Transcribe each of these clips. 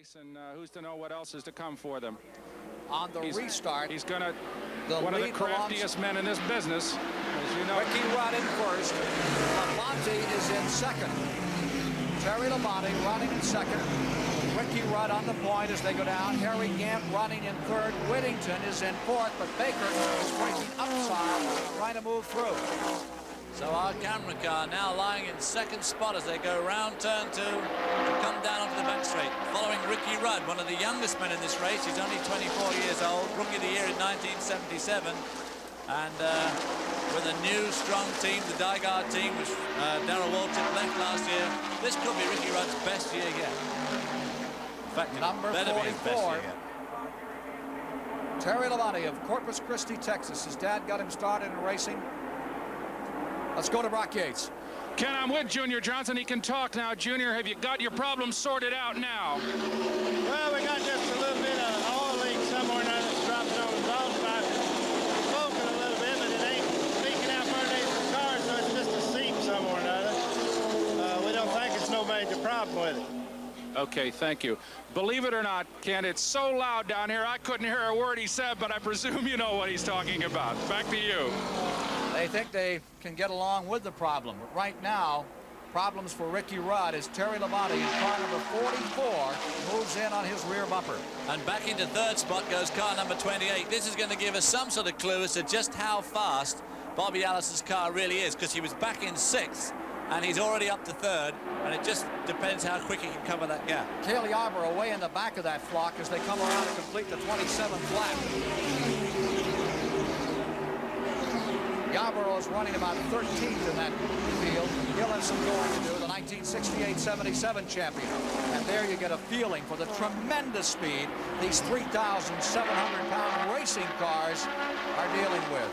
race, and who's to know what else is to come for them. On the restart, he's one of the craftiest men in this business, as you know. Ricky Rudd in first. Labonte is in second. Terry Labonte running in second. Ricky Rudd on the point as they go down. Harry Gant running in third. Whittington is in fourth, but Baker is breaking upside, trying to move through. So our camera car now lying in second spot as they go round turn 2 to come down onto the back straight. Following Ricky Rudd, one of the youngest men in this race. He's only 24 years old, Rookie of the Year in 1977. And with a new, strong team, the Dygard team, which Darrell Waltrip left last year, this could be Ricky Rudd's best year yet. In fact, number better 44. be his best year yet. Terry Labonte of Corpus Christi, Texas. His dad got him started in racing. Let's go to Brock Yates. Ken, I'm with Junior Johnson. He can talk now. Junior, have you got your problems sorted out now? Well, we got just a little bit of oil leak somewhere or another that's dropping on the exhaust pipe. It's smoking a little bit, but it ain't leaking out underneath the car, so it's just a seep somewhere or another. We don't think it's no major problem with it. Okay, thank you. Believe it or not, Ken, it's so loud down here, I couldn't hear a word he said, but I presume you know what he's talking about. Back to you. They think they can get along with the problem. But right now, problems for Ricky Rudd as Terry Labonte in car number 44 moves in on his rear bumper. And back into third spot goes car number 28. This is going to give us some sort of clue as to just how fast Bobby Allison's car really is, because he was back in sixth and he's already up to third, and it just depends how quick he can cover that gap. Cale Yarborough away in the back of that flock as they come around to complete the 27th lap. Yarborough is running about 13th in that field. He'll have some going to do, the 1968-77 champion. And there you get a feeling for the tremendous speed these 3,700-pound racing cars are dealing with.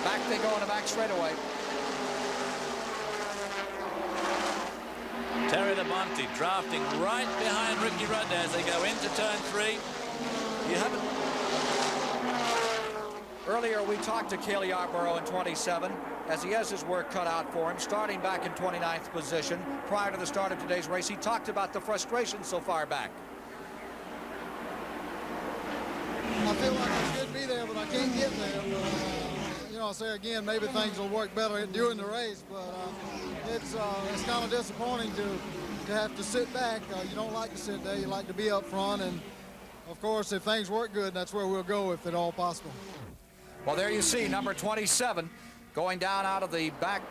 Back they go in the back straightaway. Terry Labonte drafting right behind Ricky Rudd as they go into turn 3. You haven't... Earlier, we talked to Cale Yarborough in 27, as he has his work cut out for him, starting back in 29th position. Prior to the start of today's race, he talked about the frustration so far back. I feel like I should be there, but I can't get there. You know, I'll say again, maybe things will work better during the race, but it's kind of disappointing to have to sit back. You don't like to sit there. You like to be up front, and of course, if things work good, that's where we'll go if at all possible. Well, there you see number 27 going down out of the back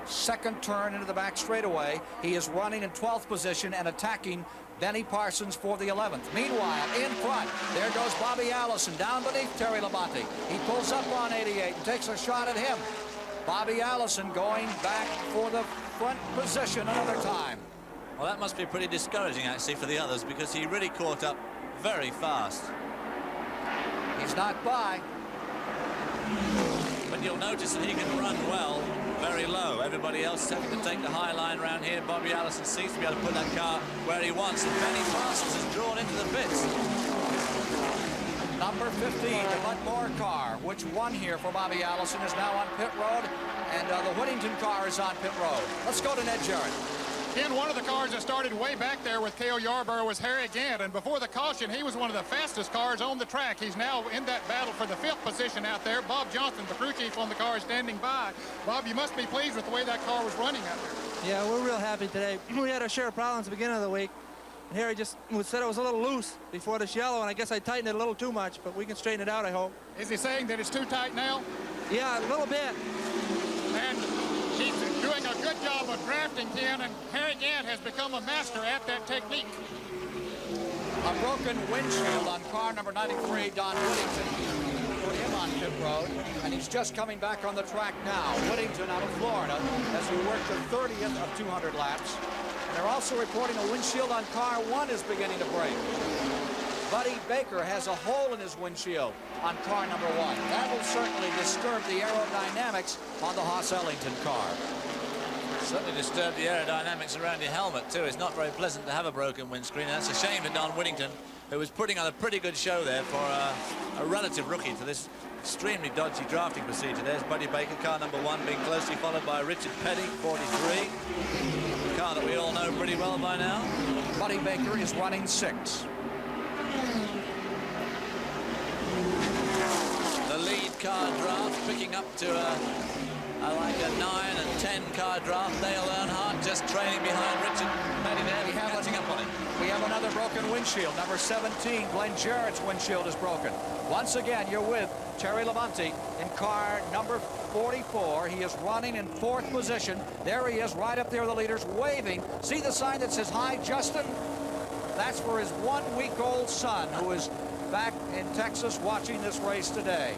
second turn into the back straightaway. He is running in 12th position and attacking Benny Parsons for the 11th. Meanwhile, in front, there goes Bobby Allison down beneath Terry Labonte. He pulls up on 88 and takes a shot at him. Bobby Allison going back for the front position another time. Well, that must be pretty discouraging, actually, for the others, because he really caught up very fast. He's not by. But you'll notice that he can run well very low. Everybody else is having to take the high line around here. Bobby Allison seems to be able to put that car where he wants, and Benny Parsons is drawn into the pits. Number 15, the Bud Moore car, which won here for Bobby Allison, is now on pit road, and the Whittington car is on pit road. Let's go to Ned Jarrett. Ken, one of the cars that started way back there with Cale Yarborough was Harry Gant, and before the caution, he was one of the fastest cars on the track. He's now in that battle for the 5th position out there. Bob Johnson, the crew chief on the car, is standing by. Bob, you must be pleased with the way that car was running out there. Yeah, we're real happy today. We had our share of problems at the beginning of the week. And Harry just said it was a little loose before this yellow, and I guess I tightened it a little too much, but we can straighten it out, I hope. Is he saying that it's too tight now? Yeah, a little bit. And he's doing a good job of drafting, Ken, and Harry Gant has become a master at that technique. A broken windshield on car number 93, Don Whittington. Put him on pit road, and he's just coming back on the track now. Whittington out of Florida as we work the 30th of 200 laps. And they're also reporting a windshield on car 1 is beginning to break. Buddy Baker has a hole in his windshield on car number 1. That will certainly disturb the aerodynamics on the Haas Ellington car. Certainly disturb the aerodynamics around your helmet, too. It's not very pleasant to have a broken windscreen. That's a shame for Don Whittington, who was putting on a pretty good show there for a relative rookie to this extremely dodgy drafting procedure. There's Buddy Baker, car number 1, being closely followed by Richard Petty, 43. A car that we all know pretty well by now. Buddy Baker is running 6. The lead car draft picking up to like a 9 and 10 car draft. Dale Earnhardt just trailing behind Richard Petty there. We have catching up on him. We have another broken windshield. Number 17, Glenn Jarrett's windshield is broken. Once again, you're with Terry Labonte in car number 44. He is running in 4th position. There he is, right up there with the leaders, waving. See the sign that says, "Hi, Justin"? That's for his 1-week-old son, who is back in Texas watching this race today.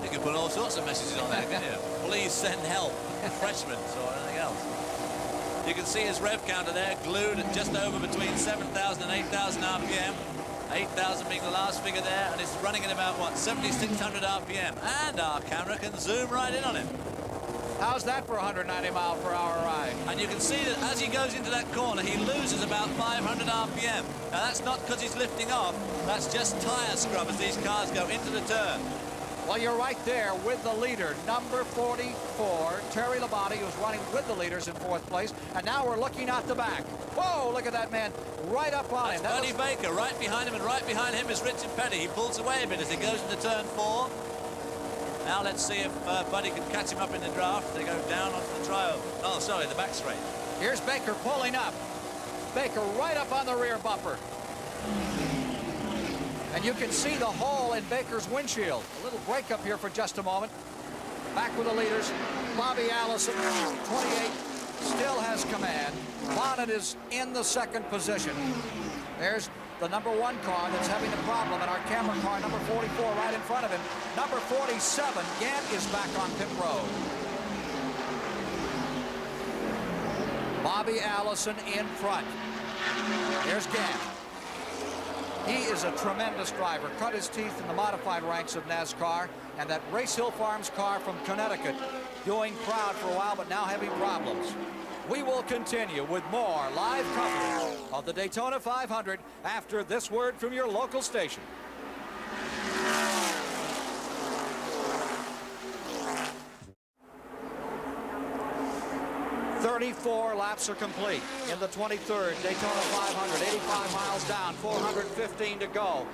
You could put all sorts of messages on there, couldn't you? Please send help, refreshments or anything else. You can see his rev counter there, glued at just over between 7,000 and 8,000 RPM. 8,000 being the last figure there, and it's running at about, what, 7,600 RPM. And our camera can zoom right in on him. How's that for a 190-mile-per-hour ride? And you can see that as he goes into that corner, he loses about 500 RPM. Now, that's not because he's lifting off. That's just tire scrub as these cars go into the turn. Well, you're right there with the leader, number 44, Terry Labonte, who's running with the leaders in 4th place. And now we're looking out the back. Whoa, look at that man right up on him. Buddy Baker right behind him, and right behind him is Richard Petty. He pulls away a bit as he goes into turn 4. Now let's see if Buddy can catch him up in the draft. They go down onto the trial. Oh, sorry, the back straight. Here's Baker pulling up. Baker right up on the rear bumper. And you can see the hole in Baker's windshield. A little break up here for just a moment. Back with the leaders. Bobby Allison, 28, still has command. Bonnet is in the 2nd position. There's the number 1 car that's having a problem, and our camera car, number 44, right in front of him. Number 47, Gant, is back on pit road. Bobby Allison in front. Here's Gant. He is a tremendous driver, cut his teeth in the modified ranks of NASCAR, and that Race Hill Farms car from Connecticut doing proud for a while, but now having problems. We will continue with more live coverage of the Daytona 500 after this word from your local station. 34 laps are complete in the 23rd Daytona 500. 85 miles down, 415 to go.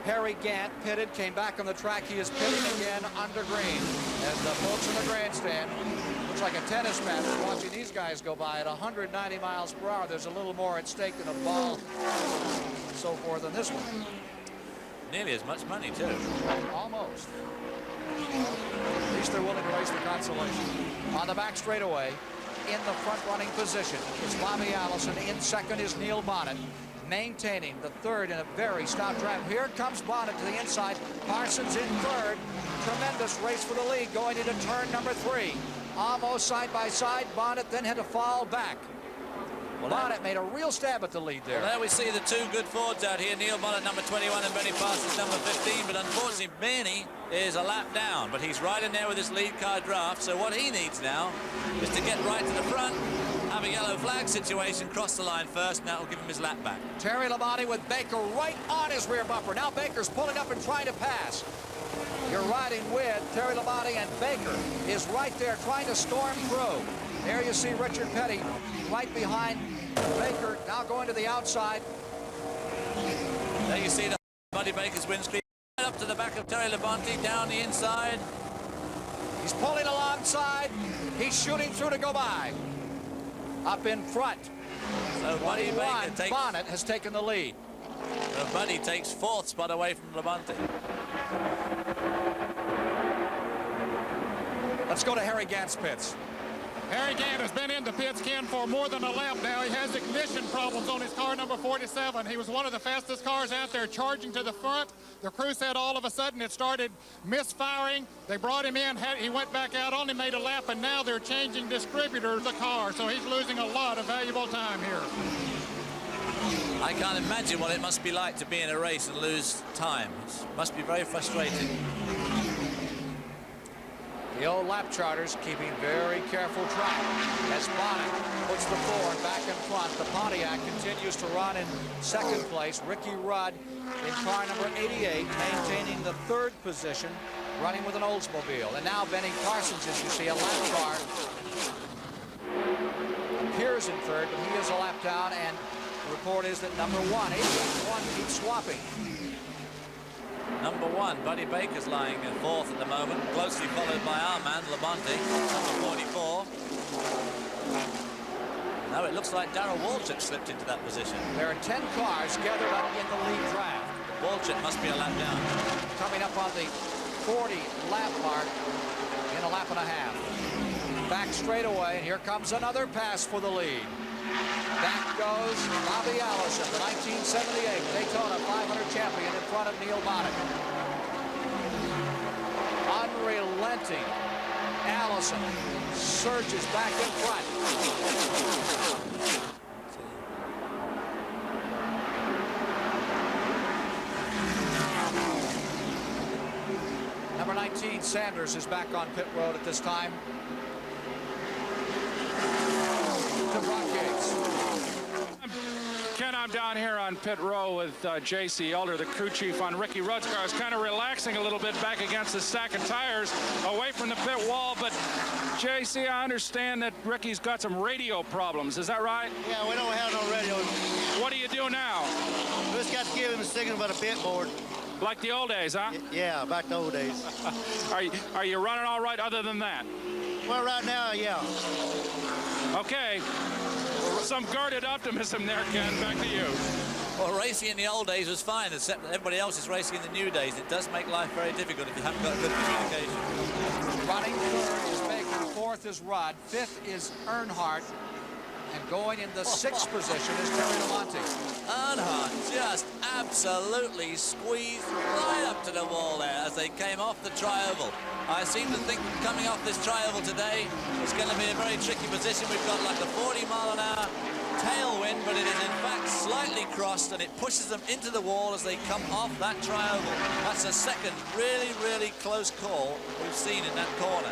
Harry Gant pitted, came back on the track. He is pitting again under green. As the folks in the grandstand, looks like a tennis match watching these guys go by at 190 miles per hour. There's a little more at stake than a ball, so forth, than this one. Nearly as much money, too. Almost. At least they're willing to race the consolation. On the back straightaway, in the front running position is Bobby Allison. In 2nd is Neil Bonnet, maintaining the 3rd in a very stout drive. Here comes Bonnet to the inside. Parsons in 3rd. Tremendous race for the lead going into turn number 3. Almost side by side. Bonnet then had to fall back. Well, Bonnet made a real stab at the lead there. Well, there we see the 2 good Fords out here. Neil Bonnet, number 21, and Benny Parsons, number 15. But unfortunately, Benny is a lap down. But he's right in there with his lead car draft. So what he needs now is to get right to the front, have a yellow flag situation, cross the line first, and that will give him his lap back. Terry Labonte with Baker right on his rear bumper. Now Baker's pulling up and trying to pass. You're riding with Terry Labonte, and Baker is right there trying to storm through. There you see Richard Petty right behind Baker, now going to the outside. There you see the Buddy Baker's windscreen right up to the back of Terry Labonte, down the inside. He's pulling alongside. He's shooting through to go by. Up in front. So Buddy Baker takes... Bonnet has taken the lead. So Buddy takes 4th spot away from Labonte. Let's go to Harry Gant's pits. Harry Gant has been in the pits, Ken, for more than a lap now. He has ignition problems on his car number 47. He was one of the fastest cars out there, charging to the front. The crew said all of a sudden it started misfiring. They brought him in. He went back out on him, made a lap, and now they're changing distributor of the car. So he's losing a lot of valuable time here. I can't imagine what it must be like to be in a race and lose time. It must be very frustrating. The old lap charters keeping very careful track as Bonnet puts the Ford back in front. The Pontiac continues to run in 2nd place. Ricky Rudd in car number 88, maintaining the 3rd position, running with an Oldsmobile. And now Benny Parsons, as you see, a lap car, appears in 3rd, but he is a lap down. And The report is that number 1, 8-1, keeps swapping. Number 1, Buddy Baker's lying in 4th at the moment, closely followed by our man, Labonte, number 44. Now it looks like Darrell Waltrip slipped into that position. There are 10 cars gathered up in the lead draft. Waltrip must be a lap down. Coming up on the 40-lap mark in a lap and a half. Back straight away, and here comes another pass for the lead. Back goes Bobby Allison, the 1978 Daytona 500 champion, in front of Neil Bonnet. Unrelenting. Allison surges back in front. Number 19, Sanders, is back on pit road at this time. To Brock Yates. Ken, I'm down here on pit row with J.C. Elder, the crew chief on Ricky Rudd's car. Is kind of relaxing a little bit back against the stack of tires away from the pit wall. But, J.C., I understand that Ricky's got some radio problems. Is that right? Yeah, we don't have no radio. What do you do now? We just got to give him a signal about a pit board. Like the old days, huh? Yeah, back to old days. Are you running all right other than that? Well, right now, yeah. Okay. Some guarded optimism there, Ken. Back to you. Well, racing in the old days was fine, except that everybody else is racing in the new days. It does make life very difficult if you haven't got good communication. Running third is Baker, 4th is Rudd, 5th is Earnhardt, and going in the 6th position is Terry Labonte. Earnhardt just absolutely squeezed right up to the wall there as they came off the tri-oval. I seem to think that coming off this tri-oval today is going to be a very tricky position. We've got like a 40-mile-an-hour tailwind, but it is in fact slightly crossed, and it pushes them into the wall as they come off that tri-oval. That's the second really, really close call we've seen in that corner.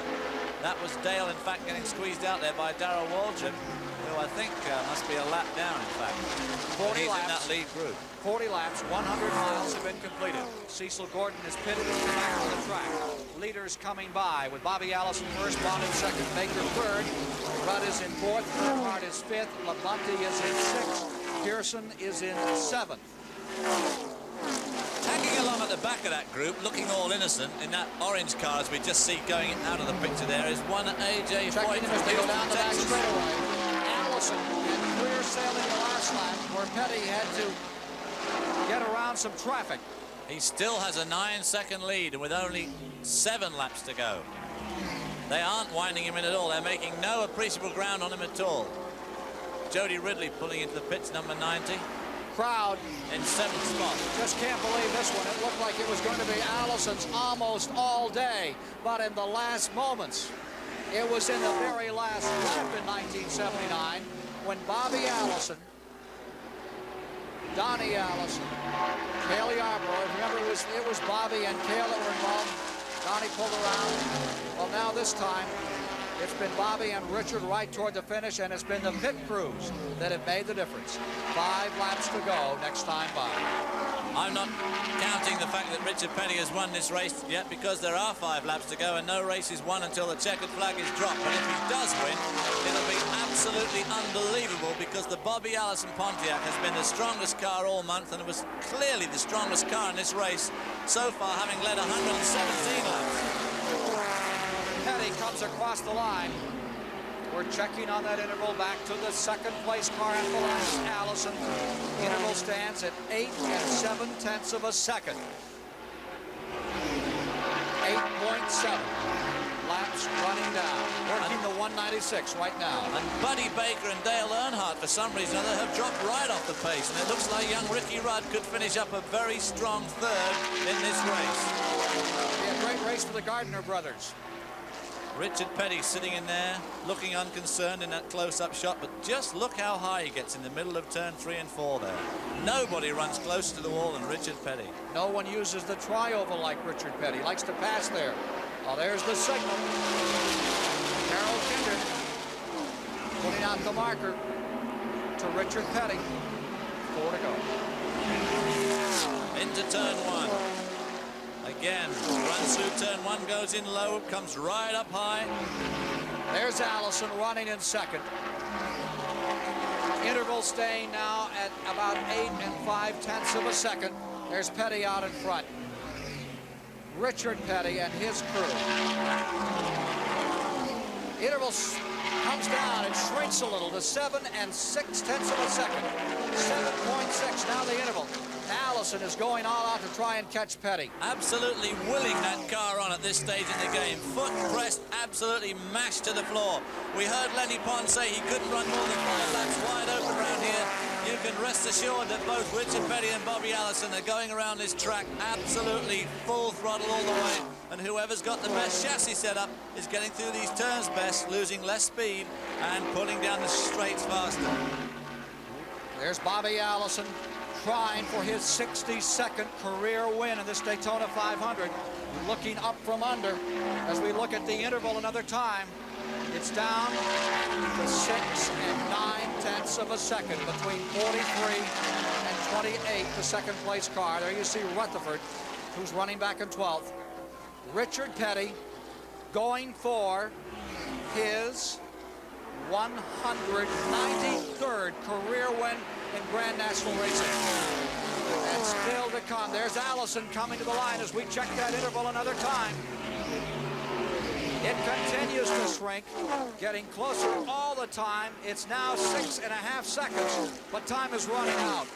That was Dale, in fact, getting squeezed out there by Darrell Waltrip, who I think must be a lap down, in fact. 40 He's laps. in that lead group. 40 laps, 100 miles have been completed. Cecil Gordon is pitted in the back of the track. Leaders coming by with Bobby Allison first, Bonnet second, Baker third. Rudd is in 4th, Earnhardt is 5th, Labonte is in 6th, Pearson is in 7th. Tagging along at the back of that group, looking all innocent in that orange car as we just see going out of the picture there, is one A.J. Checking Foyt him from as they go Houston, down the back Texas. straightaway. Allison had clear sailing the last lap where Petty had to get around some traffic. He still has a 9-second lead, and with only 7 laps to go. They aren't winding him in at all. They're making no appreciable ground on him at all. Jody Ridley pulling into the pits, number 90. Crowd In 7th spot. just can't believe this one. It looked like it was going to be Allison's almost all day, but in the last moments, it was in the very last lap in 1979 when Bobby Allison, Donnie Allison, Cale Yarborough, remember it was Bobby and Cale that were involved. Donnie pulled around. Well, now this time, it's been Bobby and Richard right toward the finish, and it's been the pit crews that have made the difference. 5 laps to go next time by. I'm not counting the fact that Richard Petty has won this race yet, because there are 5 laps to go and no race is won until the checkered flag is dropped. But if he does win, it'll be absolutely unbelievable, because the Bobby Allison Pontiac has been the strongest car all month, and it was clearly the strongest car in this race so far, having led 117 laps. Petty comes across the line. We're checking on that interval back to the 2nd place car at the last. Allison. Interval stands at 8 7/10 of a second. 8.7 laps running down. Working the 196 right now. And Buddy Baker and Dale Earnhardt, for some reason or other, have dropped right off the pace, and it looks like young Ricky Rudd could finish up a very strong 3rd in this race. Be a great race for the Gardner brothers. Richard Petty sitting in there, looking unconcerned in that close-up shot, but just look how high he gets in the middle of turn 3 and 4 there. Nobody runs closer to the wall than Richard Petty. No one uses the tri-oval like Richard Petty. Likes to pass there. Oh, there's the signal. Carol Kinder putting out the marker to Richard Petty. 4 to go. Into turn 1. Again, runs through turn 1, goes in low, comes right up high. There's Allison running in 2nd. Interval staying now at about 8 5/10 of a second. There's Petty out in front. Richard Petty and his crew. Interval comes down and shrinks a little to 7 6/10 of a second. 7.6 now the interval. Allison is going all out to try and catch Petty. Absolutely willing that car on at this stage in the game. Foot pressed, absolutely mashed to the floor. We heard Lenny Pond say he couldn't run more than 5 laps wide open around here. You can rest assured that both Richard Petty and Bobby Allison are going around this track absolutely full throttle all the way. And whoever's got the best chassis set up is getting through these turns best, losing less speed and pulling down the straights faster. There's Bobby Allison trying for his 62nd career win in this Daytona 500. Looking up from under as we look at the interval another time. It's down to 6 9/10 of a second between 43 and 28, the second place car. There you see Rutherford, who's running back in 12th. Richard Petty going for his 193rd career win in Grand National Racing. And still to come. There's Allison coming to the line as we check that interval another time. It continues to shrink, getting closer all the time. It's now 6.5 seconds, but time is running out.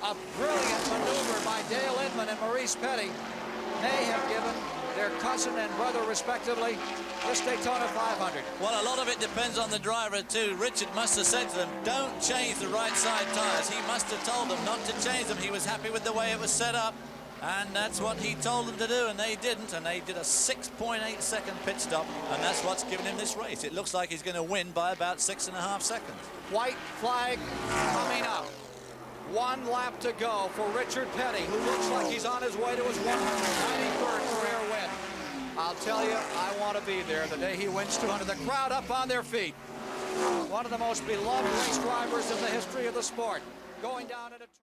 A brilliant maneuver by Dale Inman and Maurice Petty may have given their cousin and brother, respectively, this Daytona 500. Well, a lot of it depends on the driver, too. Richard must have said to them, don't change the right side tires. He must have told them not to change them. He was happy with the way it was set up. And that's what he told them to do, and they didn't. And they did a 6.8-second pit stop, and that's what's given him this race. It looks like he's going to win by about 6.5 seconds. White flag coming up. 1 lap to go for Richard Petty, who looks like he's on his way to his 193rd career win. I'll tell you, I want to be there the day he wins 200. The crowd up on their feet. One of the most beloved race drivers in the history of the sport. Going down at a